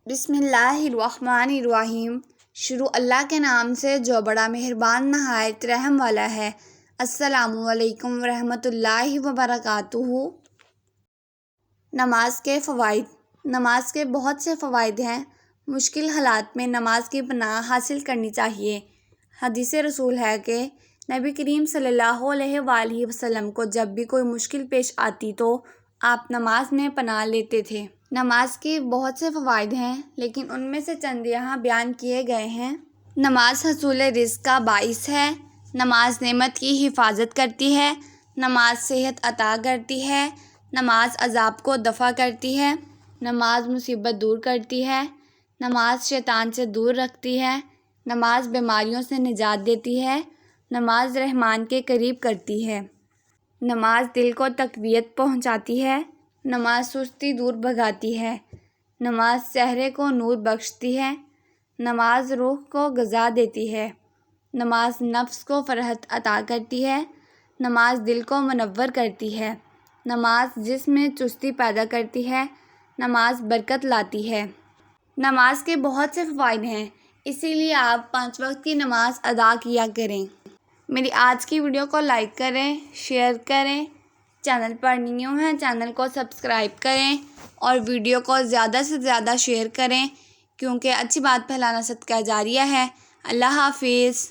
بسم اللہ الرحمن الرحیم۔ شروع اللہ کے نام سے جو بڑا مہربان نہایت رحم والا ہے۔ السلام علیکم ورحمۃ اللہ وبرکاتہ۔ نماز کے فوائد۔ نماز کے بہت سے فوائد ہیں۔ مشکل حالات میں نماز کی پناہ حاصل کرنی چاہیے۔ حدیث رسول ہے کہ نبی کریم صلی اللہ علیہ وآلہ وسلم کو جب بھی کوئی مشکل پیش آتی تو آپ نماز میں پناہ لیتے تھے۔ نماز کے بہت سے فوائد ہیں، لیکن ان میں سے چند یہاں بیان کیے گئے ہیں۔ نماز حصول رزق کا باعث ہے۔ نماز نعمت کی حفاظت کرتی ہے۔ نماز صحت عطا کرتی ہے۔ نماز عذاب کو دفع کرتی ہے۔ نماز مصیبت دور کرتی ہے۔ نماز شیطان سے دور رکھتی ہے۔ نماز بیماریوں سے نجات دیتی ہے۔ نماز رحمان کے قریب کرتی ہے۔ نماز دل کو تقویت پہنچاتی ہے۔ نماز سستی دور بھگاتی ہے۔ نماز چہرے کو نور بخشتی ہے۔ نماز روح کو غذا دیتی ہے۔ نماز نفس کو فرحت عطا کرتی ہے۔ نماز دل کو منور کرتی ہے۔ نماز جسم میں چستی پیدا کرتی ہے۔ نماز برکت لاتی ہے۔ نماز کے بہت سے فوائد ہیں، اسی لیے آپ 5 وقت کی نماز ادا کیا کریں۔ میری آج کی ویڈیو کو لائک کریں، شیئر کریں، چینل پر نیو ہیں چینل کو سبسکرائب کریں اور ویڈیو کو زیادہ سے زیادہ شیئر کریں، کیونکہ اچھی بات پھیلانا صدقہ جاریہ ہے۔ اللہ حافظ۔